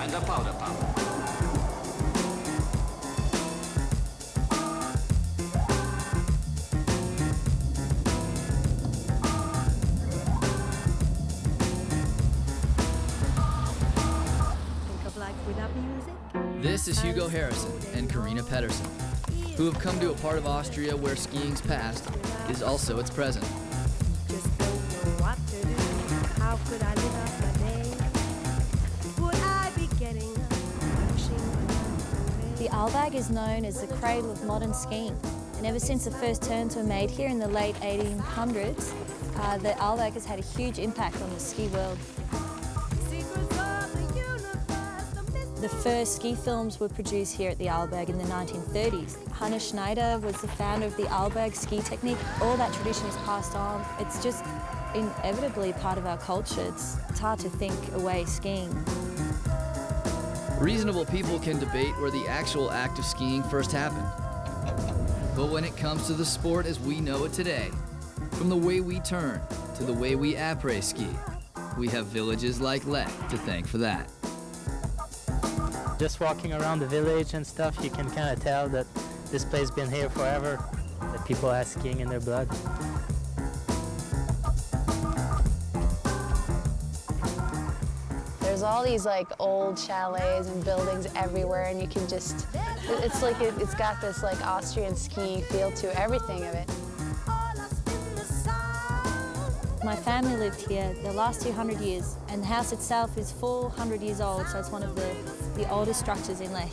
and a powder puff. Think of life without music? This is Hugo Harrison and Karina Pedersen, who have come to a part of Austria where skiing's past is also its present. Just don't know what to do. How could I live out my day? Would I be getting up, pushing away? The Arlberg is known as the cradle of modern skiing, and ever since the first turns were made here in the late 1800s, the Arlberg has had a huge impact on the ski world. Secrets of the universe, the mystery. The first ski films were produced here at the Arlberg in the 1930s. Hannes Schneider was the founder of the Arlberg ski technique. All that tradition is passed on. It's just inevitably part of our culture. It's hard to think away skiing. Reasonable people can debate where the actual act of skiing first happened. But when it comes to the sport as we know it today, from the way we turn to the way we après-ski, we have villages like Lech to thank for that. Just walking around the village and stuff, you can kind of tell that this place has been here forever, that people have skiing in their blood. There's all these like old chalets and buildings everywhere, and you can just, it's like it's got this like Austrian ski feel to everything of it. My family lived here the last 200 years, and the house itself is 400 years old, so it's one of the the oldest structures in Lech.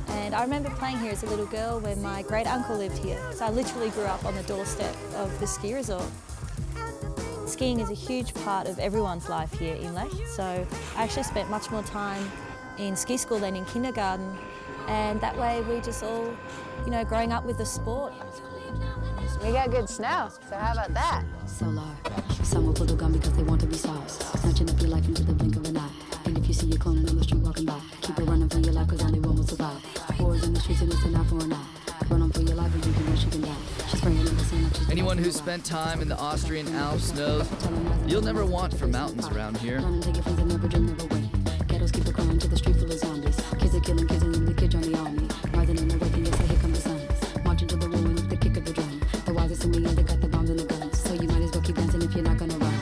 And I remember playing here as a little girl when my great uncle lived here. So I literally grew up on the doorstep of the ski resort. Skiing is a huge part of everyone's life here in Lech. So I actually spent much more time in ski school than in kindergarten. And that way we just all, you know, growing up with the sport. We got good snow, so how about that? So large. Some will pull the gun because they want to be sauced. Snatching up your life into the blink of an eye. And if you see your cloning on the street walking by, keep it running for your life because only one will survive. Wars in the streets and it's an eye for an eye. Run on for your life and you can rush, you can die. She's spraying in the sand. Anyone who's spent time in the Austrian Alps knows you'll never want for mountains around here. Run and take your friends and never dream, never wait. Ghettos keep it crying to the street full of zombies. Kids are killing kids and then the kids on the army. Rising in the wake and they say here come the suns. Marching to the ruin with the kick of the drum. The wisest in me and they got the bombs and the guns. So you might as well keep dancing if you're not gonna run.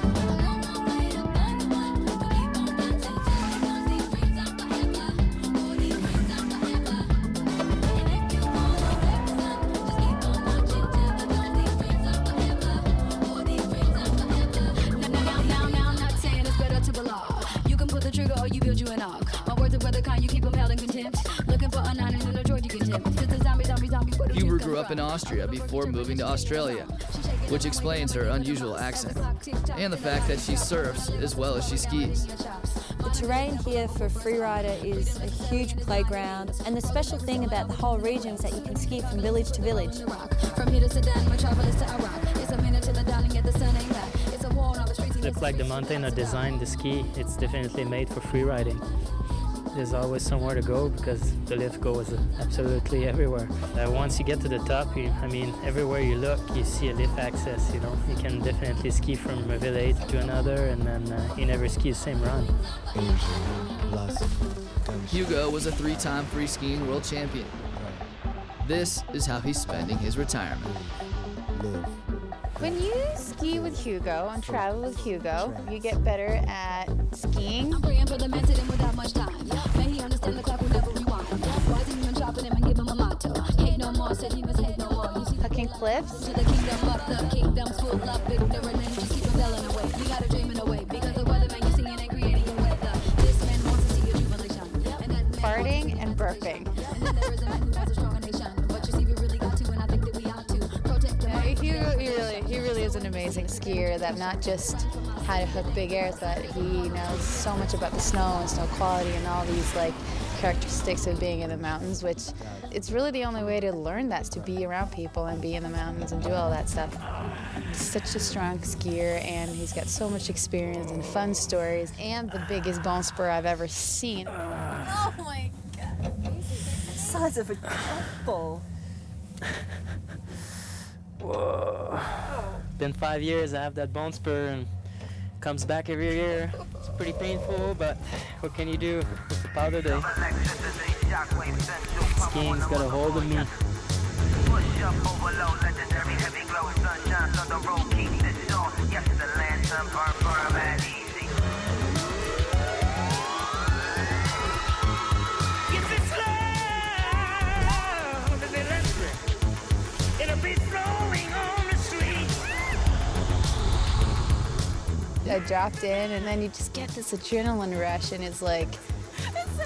Huber grew up in Austria before moving to Australia, which explains her unusual accent, and the fact that she surfs as well as she skis. The terrain here for freerider is a huge playground, and the special thing about the whole region is that you can ski from village to village. From here to Sudan, my travel is to Iraq. It's a minute to the dining at the sun ain't back. It's a war on the streets. Looks like the mountain are designed to ski. It's definitely made for free riding. There's always somewhere to go because the lift goes absolutely everywhere. Once you get to the top, everywhere you look, you see a lift access, you know. You can definitely ski from a village to another, and then you never ski the same run. Hugo was a 3-time free skiing world champion. This is how he's spending his retirement. When you ski with Hugo and travel with Hugo, you get better at skiing. I'm praying for the man sitting without much time. May he understand the clock will never rewind. Rising and dropping him and give him a motto. Hate no more, said he was hate no more. You see, Hucking cliffs. to the kingdom up, the kingdom's full of ignorant and just keep rebelling away. We gotta dream in a way because the weatherman you seeing ain't creating your weather. This man wants to see a jubilation. And that man Farting and burping. And then there is a man who wants a stronger nation. But you see, we really got to, and I think that we ought to protect the He really is an amazing skier that not just how to hook big airs, but he knows so much about the snow and snow quality and all these like characteristics of being in the mountains, which it's really the only way to learn that's to be around people and be in the mountains and do all that stuff. He's such a strong skier and he's got so much experience and fun stories and the biggest bone spur I've ever seen. Oh my God. Size of a golf ball. Whoa. Been 5 years, I have that bone spur and comes back every year. It's pretty painful, but what can you do? It's a powder day. Skiing's got a hold of me. I dropped in and then you just get this adrenaline rush and it's like,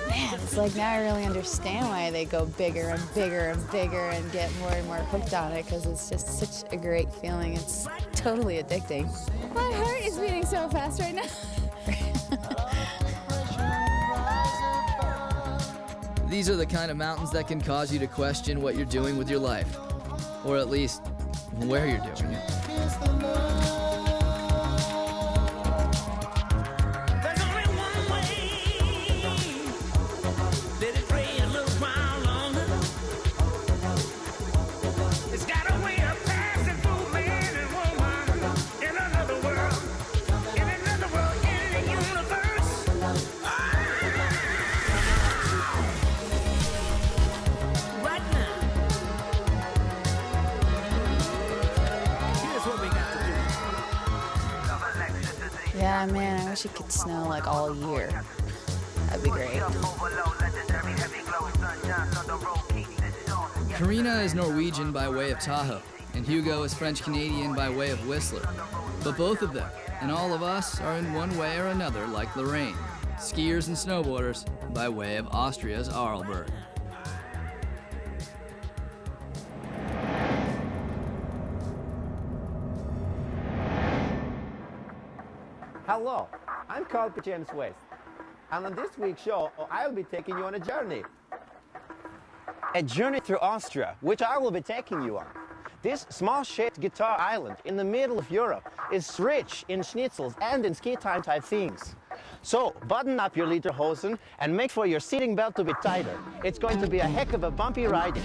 man, it's like now I really understand why they go bigger and bigger and bigger and get more and more hooked on it because it's just such a great feeling. It's totally addicting. My heart is beating so fast right now. These are the kind of mountains that can cause you to question what you're doing with your life, or at least where you're doing it. Yeah, man, I wish it could snow like all year. That'd be great. Karina is Norwegian by way of Tahoe, and Hugo is French-Canadian by way of Whistler. But both of them, and all of us, are in one way or another like Lorraine, skiers and snowboarders, by way of Austria's Arlberg. Hello, I'm called James West, and on this week's show, I'll be taking you on a journey. A journey through Austria, which I will be taking you on. This small-shaped guitar island in the middle of Europe is rich in schnitzels and in ski time type things. So, button up your lederhosen and make sure your seating belt to be tighter. It's going to be a heck of a bumpy ride.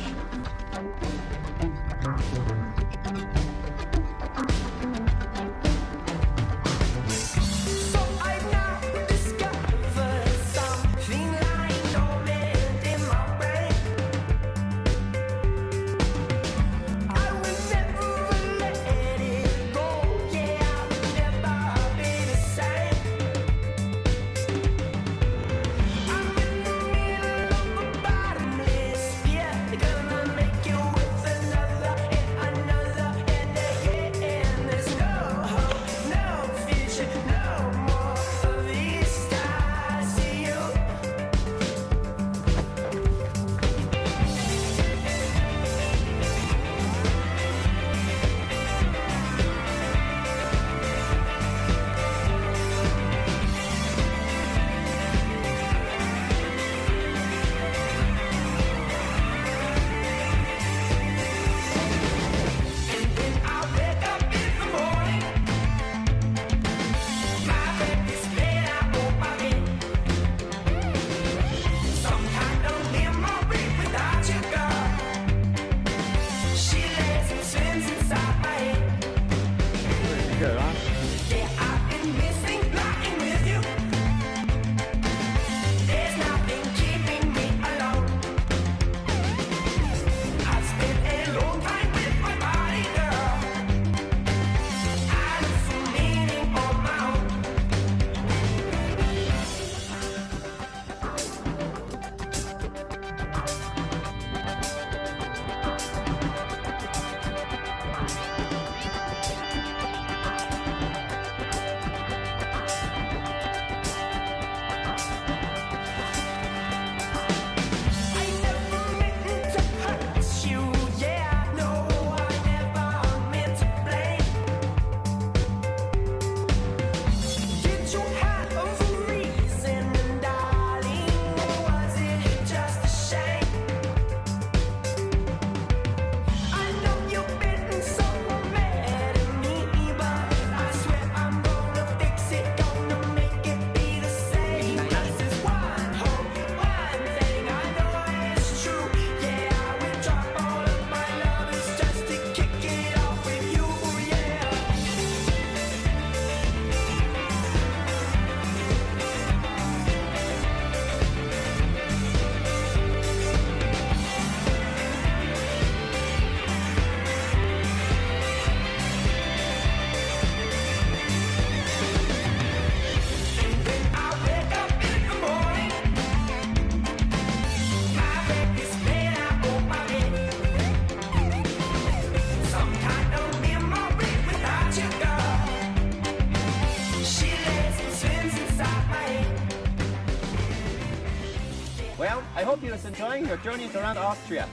Well, I hope you're enjoying your journeys around Austria.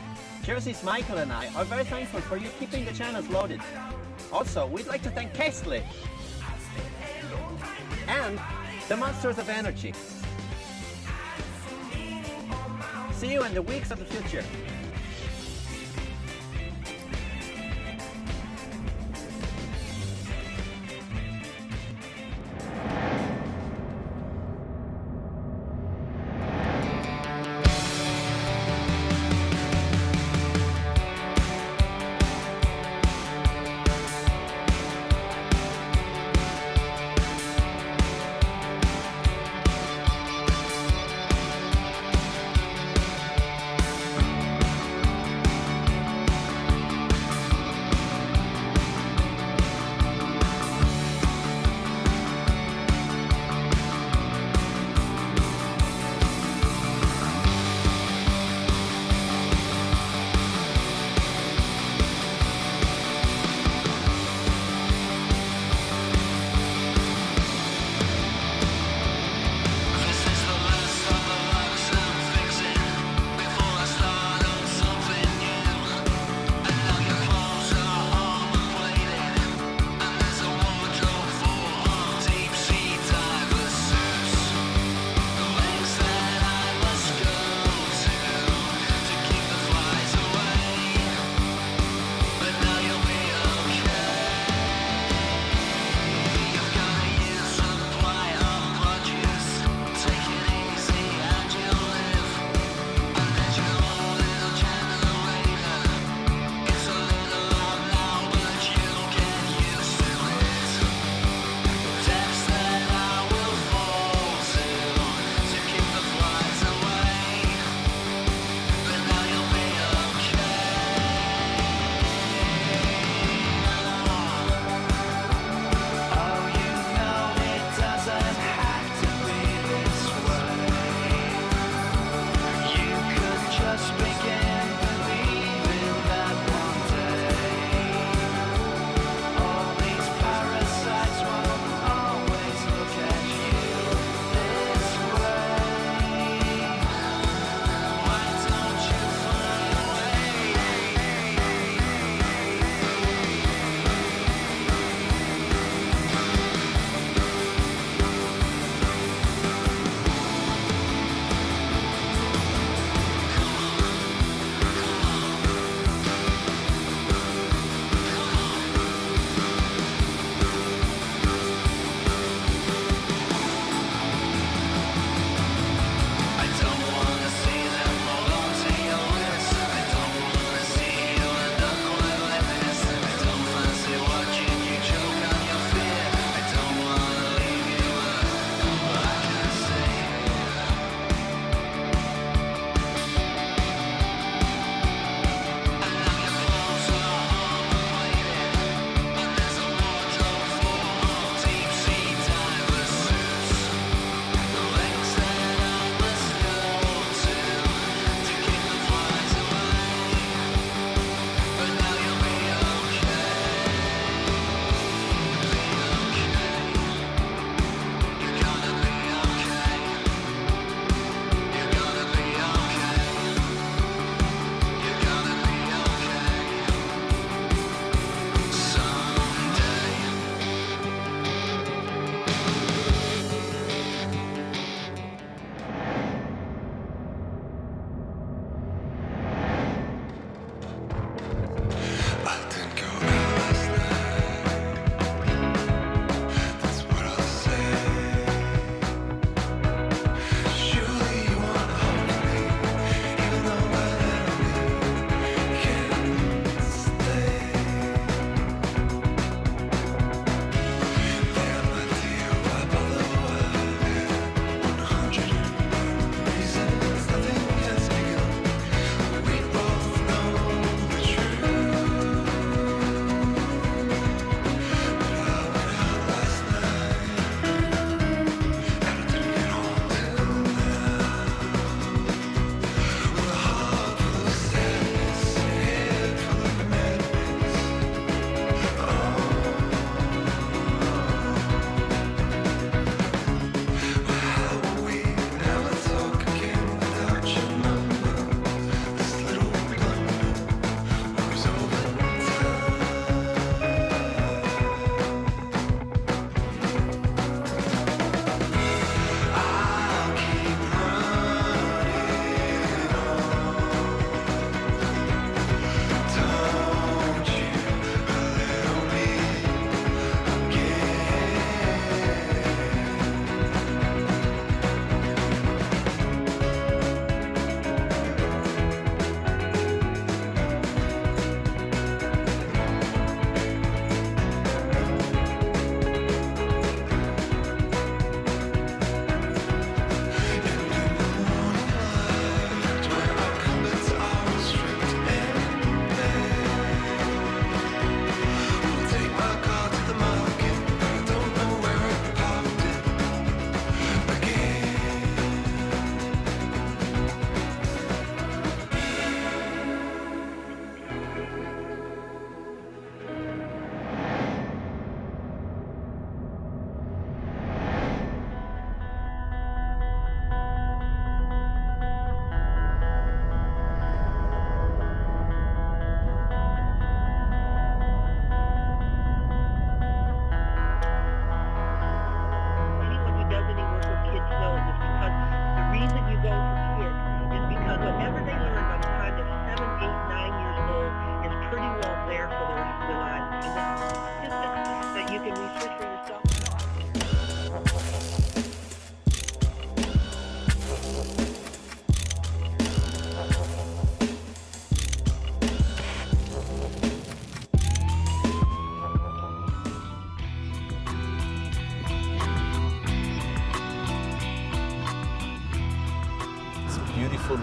Jersey's Michael and I are very thankful for you keeping the channels loaded. Also, we'd like to thank Kestli and the Monsters of Energy. See you in the weeks of the future.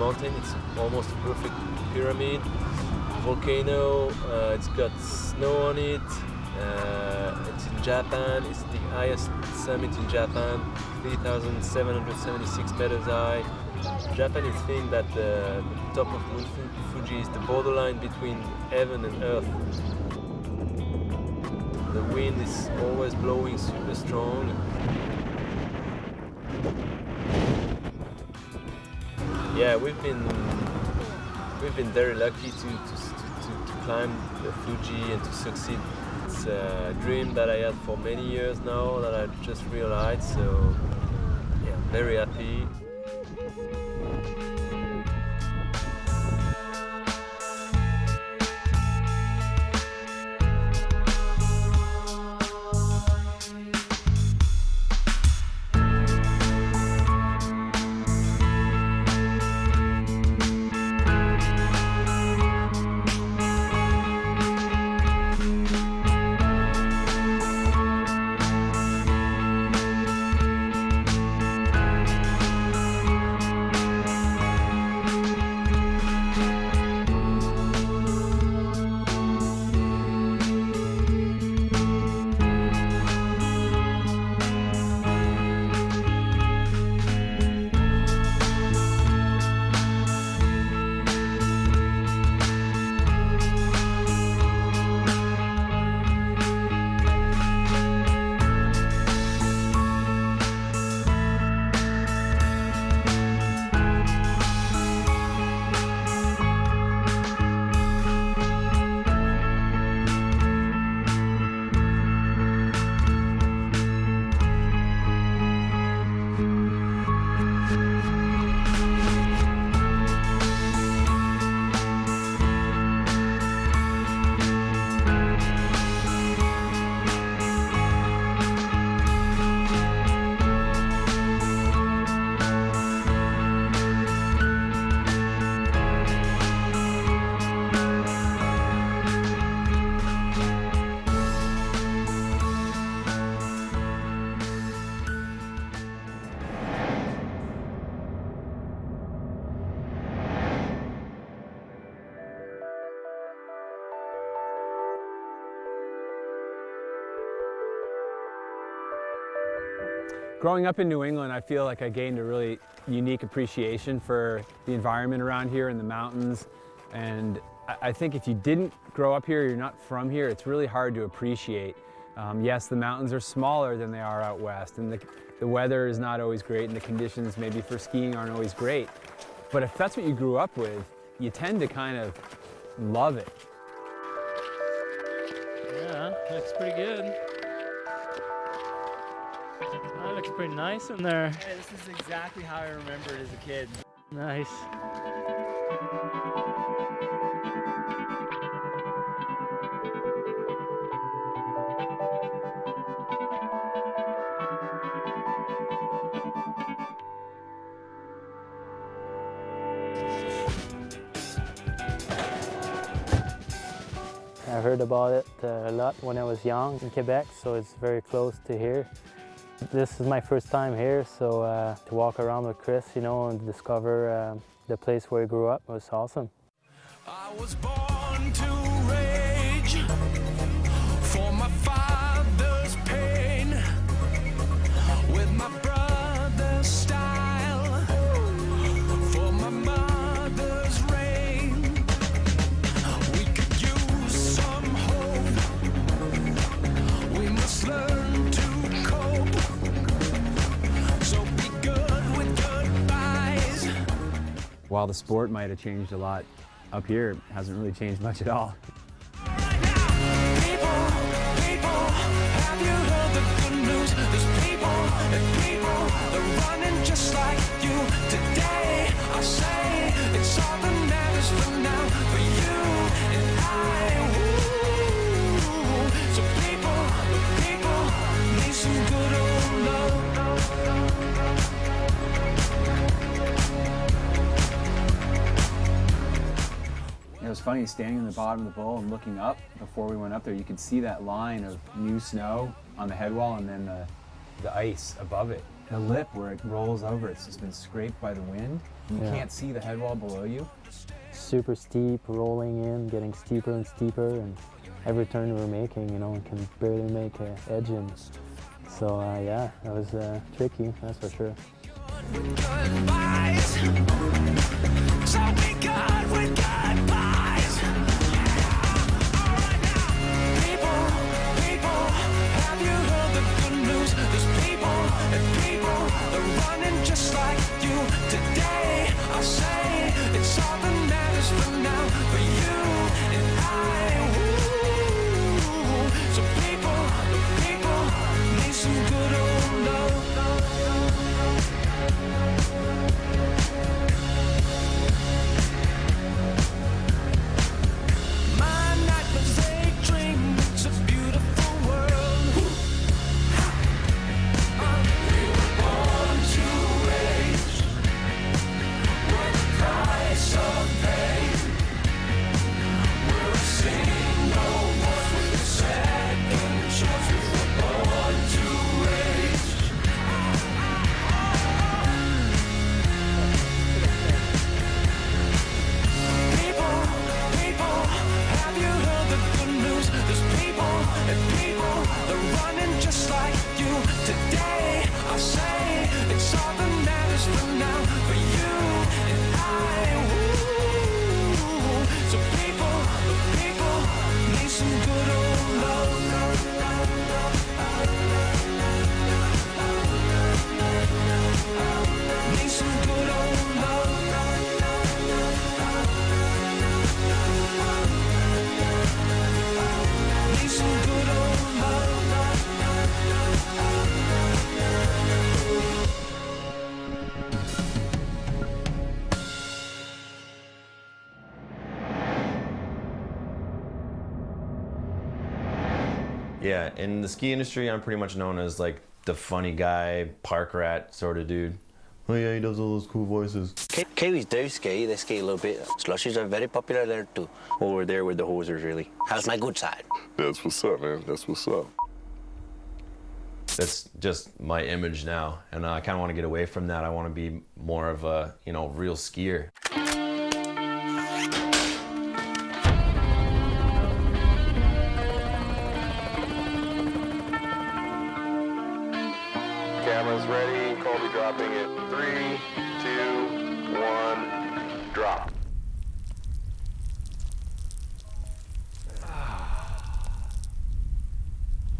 mountain. It's almost a perfect pyramid. Volcano, it's got snow on it. It's in Japan. It's the highest summit in Japan, 3,776 meters high. Japanese think that the top of Mount Fuji is the borderline between heaven and earth. The wind is always blowing super strong. Yeah, we've been very lucky to climb the Fuji and to succeed. It's a dream that I had for many years now that I just realized, so yeah, very happy. Growing up in New England, I feel like I gained a really unique appreciation for the environment around here in the mountains. And I think if you didn't grow up here, you're not from here, it's really hard to appreciate. Yes, the mountains are smaller than they are out west, and the weather is not always great, and the conditions maybe for skiing aren't always great. But if that's what you grew up with, you tend to kind of love it. Yeah, looks pretty good. That looks pretty nice in there. Hey, this is exactly how I remember it as a kid. Nice. I heard about it a lot when I was young in Quebec, so it's very close to here. This is my first time here, so to walk around with Chris, you know, and discover the place where he grew up was awesome. I was born to rage for my father's pain, with my brother's style, for my mother's reign. We could use some hope. We must learn to cope. So be good with goodbyes. While the sport might have changed a lot, up here it hasn't really changed much at all. Have you heard the good news? There's people, they're running just like you. Today, I say it's all that matters for now, for you and I. Woo. So people need some good old love. It was funny, standing in the bottom of the bowl and looking up before we went up there, you could see that line of new snow on the head wall and then the ice above it. The lip where it rolls over, it's just been scraped by the wind. You Yeah. can't see the head wall below you. Super steep, rolling in, getting steeper and steeper, and every turn we were making, you know, we can barely make an edge in. So yeah, that was tricky, that's for sure. Goodbyes. So be good with goodbyes. Alright now. People, have you heard the good news? There's people and people, they're running just like you. Today, I'll say it's all that matters for now. For you and I. Ooh. So people need some good old love. My night was a dream, it's a beautiful world. We were born to rage, with the price of pain. We're singing no more with the second chance. We were born to rage. People, have you heard the good news? There's people and people, they're running just like you. Today, I'll say it's all that matters for now. For you and I. Ooh. So people need some good old love. Need some good old love. Need some good old love. Yeah, in the ski industry, I'm pretty much known as like the funny guy, park rat sort of dude. Oh yeah, he does all those cool voices. Kiwis do ski, they ski a little bit. Slushies are very popular there too. Over there with the hosers, really. How's my good side? That's what's up, man. That's what's up. That's just my image now, and I kind of want to get away from that. I want to be more of a, you know, real skier. Camera's ready. Colby dropping it. 3, 2, 1, drop.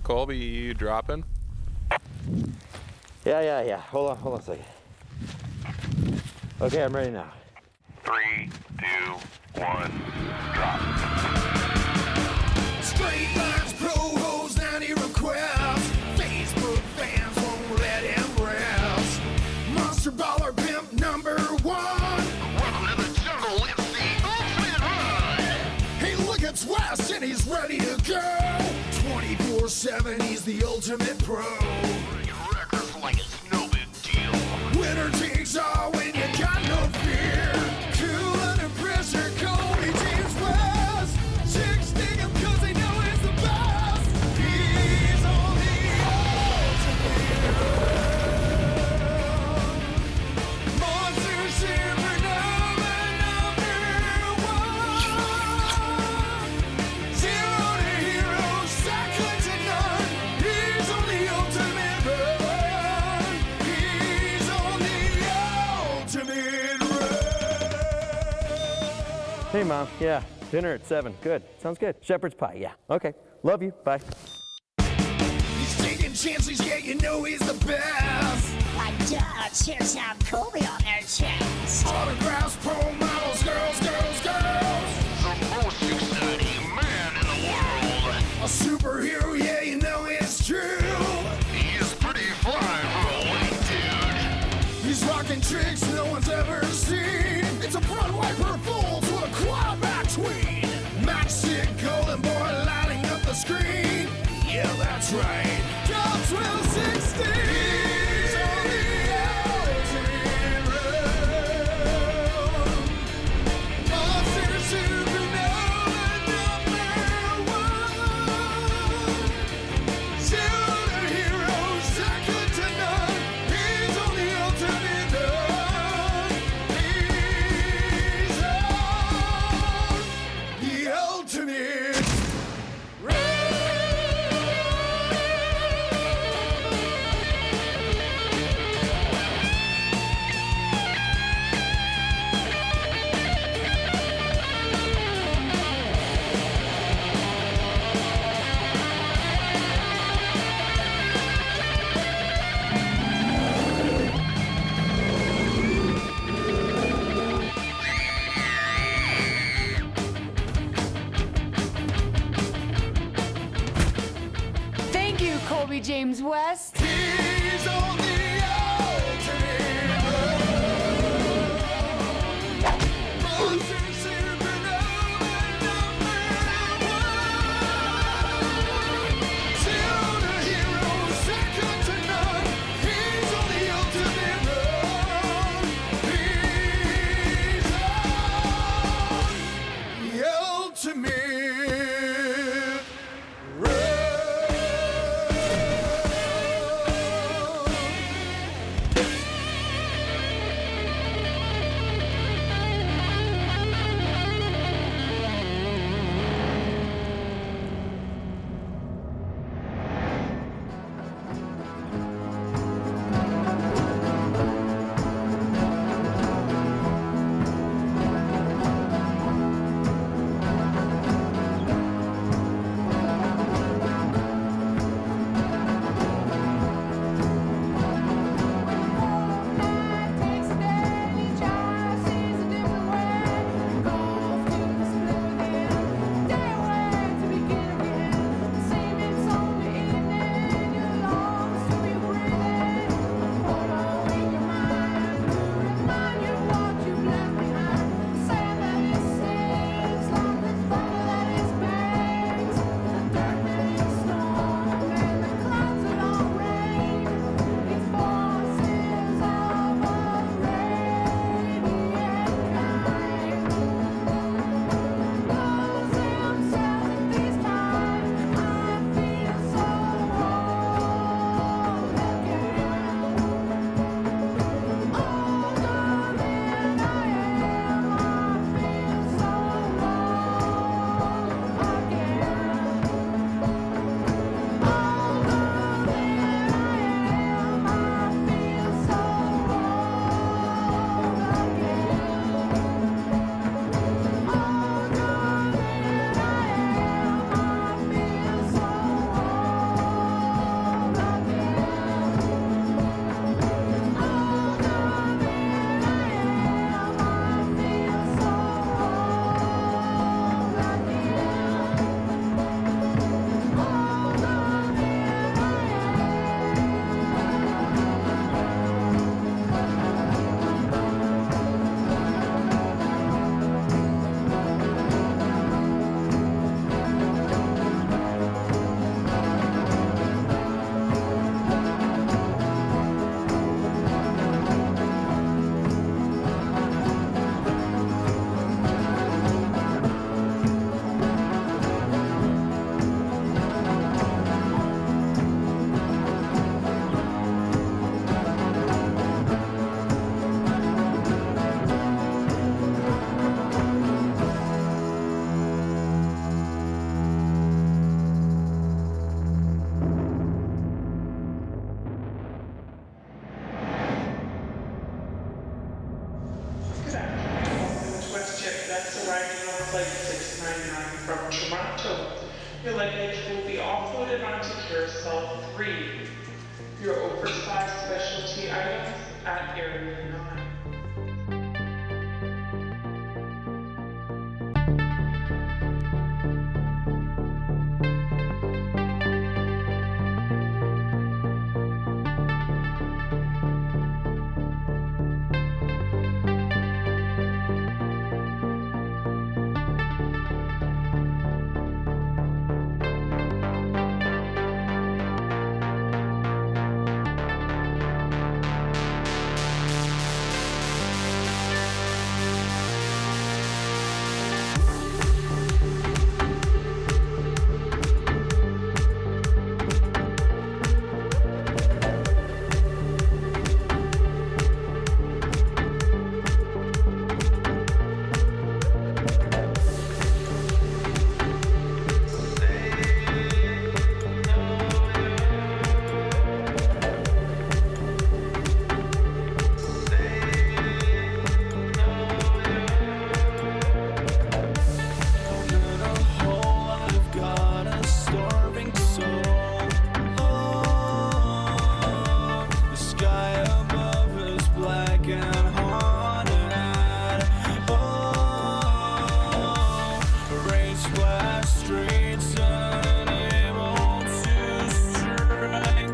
Colby, you dropping? Yeah. Hold on a second. Okay, I'm ready now. 3, 2, 1, drop. Straight lines, pro hoes, 90 requests. Facebook fans won't let him rest. Monster baller pimp number 1. Welcome to the jungle, it's the ultimate run. He look at West and he's ready to go. 24/7, he's the ultimate pro. Breaking records like it's no big deal. Winner takes all when you got no fear. Cool under pressure, Colby James West. Chicks dig him 'cause they know he's the best. He's on the ultimate run. Monster supernova number 1. Zero to hero, second to none. He's on the ultimate run. He's on the ultimate run. Hey, Mom. Yeah, dinner at 7. Good. Sounds good. Shepherd's pie. Yeah. Okay. Love you. Bye. He's taking chances, yeah, you know he's the best. Like dogs, here's how Colby on their chest. Autographs, pro models, girls. The most exciting man in the world. A superhero, yeah, you know it's true. He's pretty fly for a white dude. He's rocking tricks no one's ever seen. It's a front wiper folds with a quad back tween. Matchstick golden boy lighting up the screen. Yeah, that's right. Come 1260. He's on the ultimate run. Monster supernova number 1. Zero to hero, second to none. He's on the ultimate run. He's James West. He's on the ultimate monsters sleeping over number one. Still the hero, second to none. He's on the ultimate run. He's on the ultimate Flight 699 from Toronto. Your luggage will be offloaded onto Carousel 3. Your oversized specialty items at Area 9. Streets unable to strike.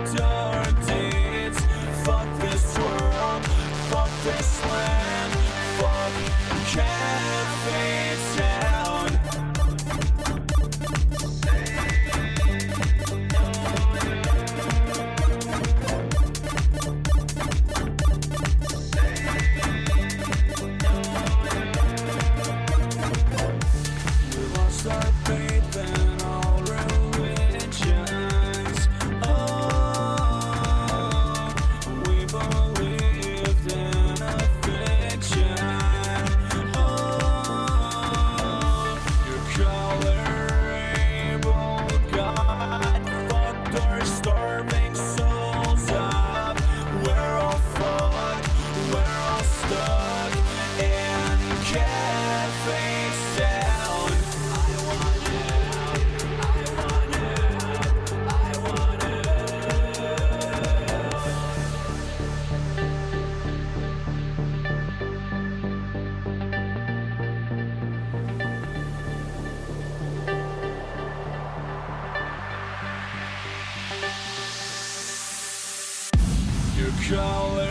Intolerable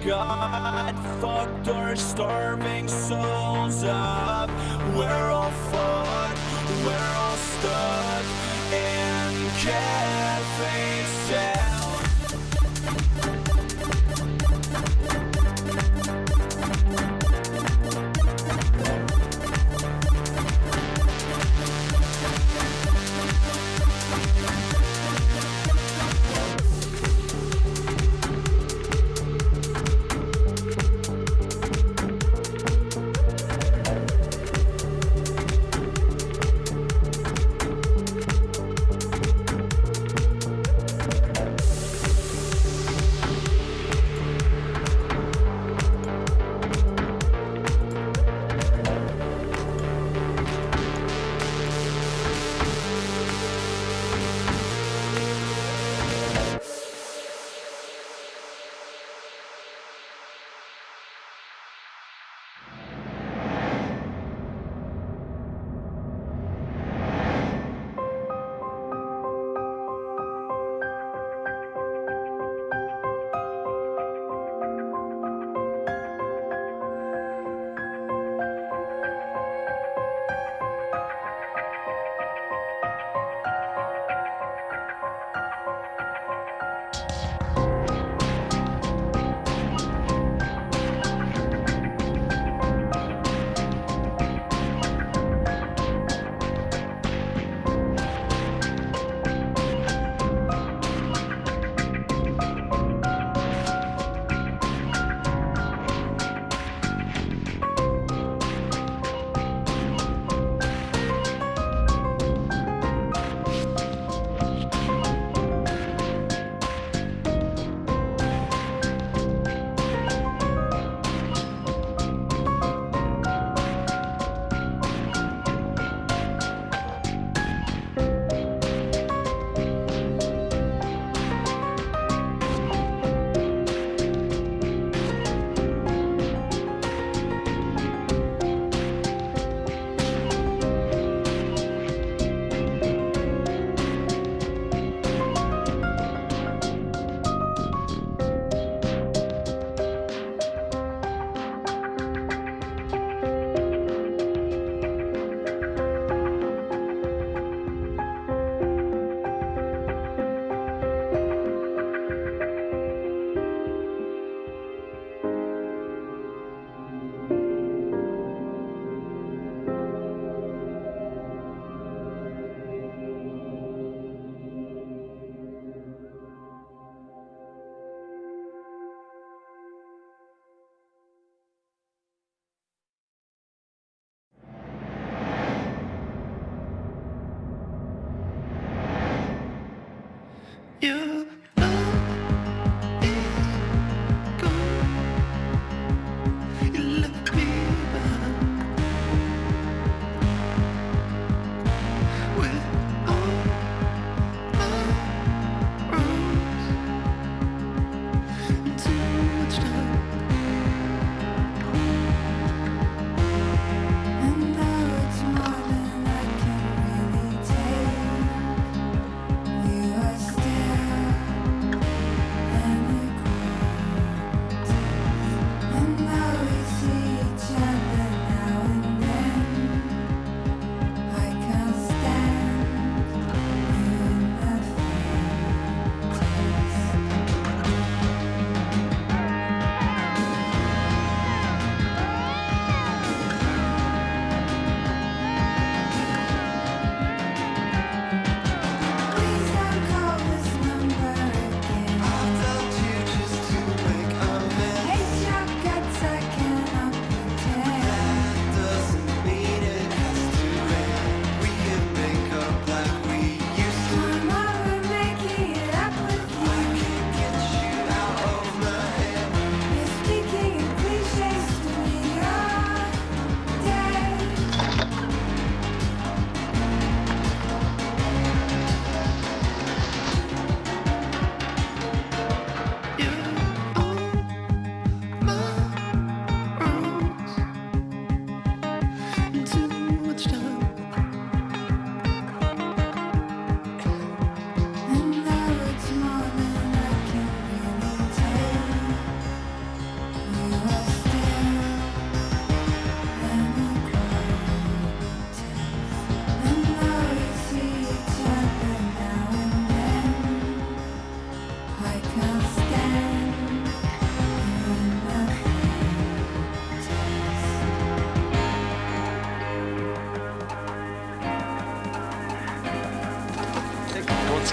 God fucked our starving souls up. We're all fucked, we're all stuck in cafe cells.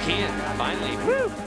can, finally. Woo!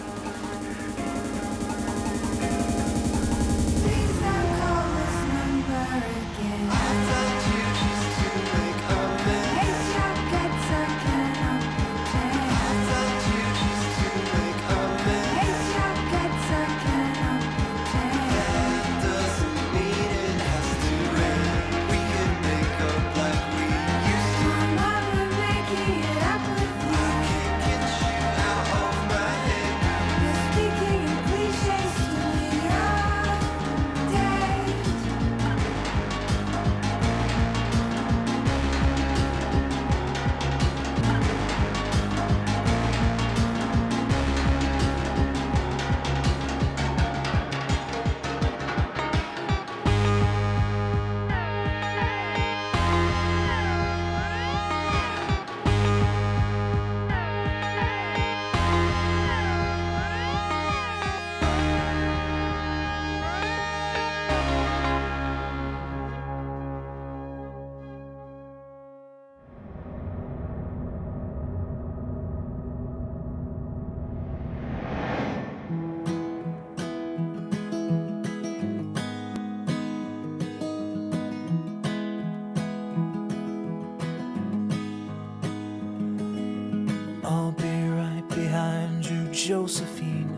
I'll be right behind you, Josephine.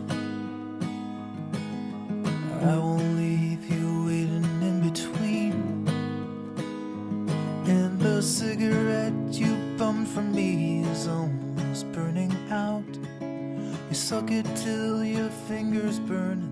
I won't leave you waiting in between. And the cigarette you bummed from me is almost burning out. You suck it till your fingers burn